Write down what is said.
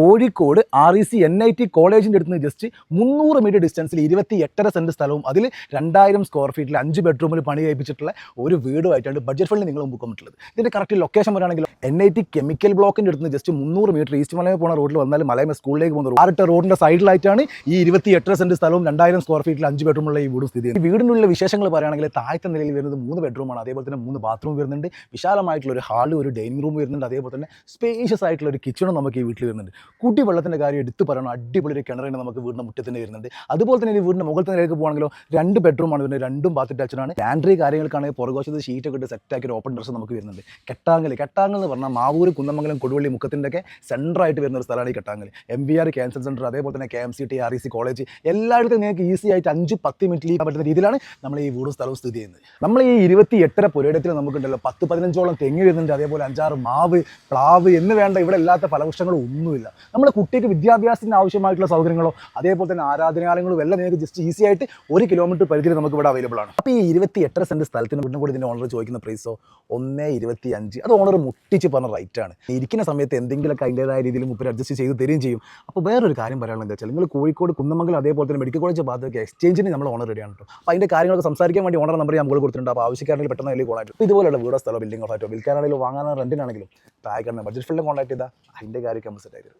Kozhikode REC NIT കോളേജിൻ്റെ അടുത്ത് നിന്ന് ജസ്റ്റ് 300 മീറ്റർ ഡിസ്റ്റൻസിൽ 28.5 സെൻറ്റ് സ്ഥലവും അതിൽ 2000 സ്ക്വയർ ഫീറ്റിൽ 5 ബെഡ്റൂമിൽ പണി കഴിപ്പിച്ചിട്ടുള്ള ഒരു വീടുമായിട്ടാണ് ബഡ്ജറ്റ് ഫണ്ടിൽ നിങ്ങൾ മുക്കാൻ പറ്റുള്ളത്. ഇതിൻ്റെ കറക്റ്റ് ലൊക്കേഷൻ പറയുകയാണെങ്കിൽ NIT കെമിക്കൽ ബ്ലോക്കിൻ്റെ അടുത്ത് നിന്ന് ജസ്റ്റ് 300 മീറ്റർ ഈസ്റ്റ് മലയിൽ പോകുന്ന റോഡിൽ വന്നാൽ മലയമ സ്കൂളിലേക്ക് പോകുന്ന ആറിട്ട റോഡിൻ്റെ സൈഡിലായിട്ടാണ് ഈ 28 സെൻറ്റ് സ്ഥലവും 2000 സ്ക്വയർ ഫീറ്റിൽ 5 ബെഡ്റൂമുള്ള ഈ വീടും സ്ഥിതി ചെയ്യുന്നത്. ഈ വീടിനുള്ള വിശേഷങ്ങൾ പറയുകയാണെങ്കിൽ താഴത്തെ നിലയിൽ വരുന്നത് 3 ബെഡ്റൂമാണ്, അതേപോലെ തന്നെ 3 ബാത്റൂം വരുന്നുണ്ട്, വിശാലമായിട്ടുള്ള ഒരു ഹാള്, ഒരു ഡൈനിങ് റൂം വരുന്നുണ്ട്, അതേപോലെ തന്നെ സ്പേഷ്യസ് ആയിട്ടുള്ള ഒരു കിച്ചണും നമുക്ക് ഈ വീട്ടിൽ വരുന്നുണ്ട്. കുടിവെള്ളത്തിൻ്റെ കാര്യം എടുത്ത് പറയണം, അടിപൊളി ഒരു കിണറിന് നമുക്ക് വീടിൻ്റെ മുറ്റത്തിന് വരുന്നുണ്ട്. അതുപോലെ തന്നെ ഈ വീടിൻ്റെ മുകളിൽ നിലയിലേക്ക് പോകുകയാണെങ്കിലോ 2 ബെഡ്റൂമാണ് വരുന്നത്, 2 ബാത്ത് അറ്റാച്ച്ഡാണ്. ലാൻഡ്രി കാര്യങ്ങൾക്കാണെങ്കിൽ പുറകുവശത്ത് ഷീറ്റൊക്കെ ഇട്ട് സെറ്റാക്കി ഒരു ഓപ്പൺ ഡ്രസ്സ് നമുക്ക് വരുന്നുണ്ട്. കെട്ടാങ്ങൽ എന്ന് പറഞ്ഞാൽ മാവൂർ, കുന്നമംഗലം, കൊടുവള്ളി, മുക്കത്തിൻ്റെയൊക്കെ സെൻറ്ററായിട്ട് വരുന്ന ഒരു സ്ഥലമാണ് ഈ കെട്ടാങ്ങൽ. MVR ക്യാൻസർ സെൻറ്റർ, അതേപോലെ തന്നെ KMCT, REC കോളേജ്, എല്ലായിടത്തും നിങ്ങൾക്ക് ഈസി ആയിട്ട് 5-10 മിനിറ്റിൽ ചെയ്യാൻ പറ്റുന്ന രീതിയിലാണ് നമ്മൾ ഈ വീടും സ്ഥലവും സ്ഥിതി ചെയ്യുന്നത്. നമ്മൾ ഈ 28 പുരയിടത്തിൽ നമുക്കുണ്ടല്ലോ 10-15ഓളം തെങ്ങ് വരുന്നുണ്ട്, അതേപോലെ 5-6 മാവ്, പ്ലാവ് എന്ന് വേണ്ട ഇവിടെ ഇല്ലാത്ത ഫലവൃക്ഷങ്ങളും ഒന്നുമില്ല. നമ്മുടെ കുട്ടിക്ക് വിദ്യാഭ്യാസത്തിന് ആവശ്യമായിട്ടുള്ള സൗകര്യങ്ങളോ അതേപോലെ തന്നെ ആരാധനാലയങ്ങളും എല്ലാം നിങ്ങൾക്ക് ജസ്റ്റ് ഈസി ആയിട്ട് 1 കിലോമീറ്റർ പരിധിയിൽ നമുക്ക് ഇവിടെ അവൈലബിൾ ആണ്. അപ്പോൾ ഈ 28 സെൻറ്റ് സ്ഥലത്തിന് വീണ്ടും കൂടി ഇതിൻ്റെ ഓണർ ചോദിക്കുന്ന പ്രൈസോ 1.25. അത് ഓണർ മുട്ടിച്ച് പറഞ്ഞ റൈറ്റാണ്. ഇരിക്കുന്ന സമയത്ത് എന്തെങ്കിലുമൊക്കെ അതിൻ്റേതായ രീതിയിൽ മുപ്പര് അഡ്ജസ്റ്റ് ചെയ്ത് തരികയും ചെയ്യും. അപ്പോൾ വേറൊരു കാര്യം പറയാനുള്ളത് എന്താ വെച്ചാൽ നിങ്ങൾ കോഴിക്കോട്, കുന്നമംഗലം, അതേപോലെ തന്നെ മെഡിക്കൽ കോളേജ് ഭാഗത്തൊക്കെ എക്സ്ചേഞ്ചിന് നമ്മൾ ഓണർ റെഡിയാണ് കേട്ടോ. അപ്പോൾ അതിൻ്റെ കാര്യങ്ങളൊക്കെ സംസാരിക്കാൻ വേണ്ടി ഓണർ നമ്പർ ഞാൻ മുകളിൽ കൊടുത്തിട്ടുണ്ട്. അപ്പോൾ ആവശ്യക്കാരെങ്കിൽ പെട്ടെന്ന് അതിൽ കോളായിട്ട് ഇതുപോലെയുള്ള വീടോ സ്ഥലമോ ബിൽഡിംഗോ ഫ്ലാറ്റോ വിൽക്കാനാണെങ്കിലും വാങ്ങാനോ റെൻറ്റിനാണെങ്കിലും താഴെ ബഡ്ജറ്റ് ഫണ്ടിൽ കോൺടാക്ട് ചെയ്താൽ അതിൻ്റെ കാര്യമൊക്കെ നമ്മൾ സെറ്റ് ആയിട്ട്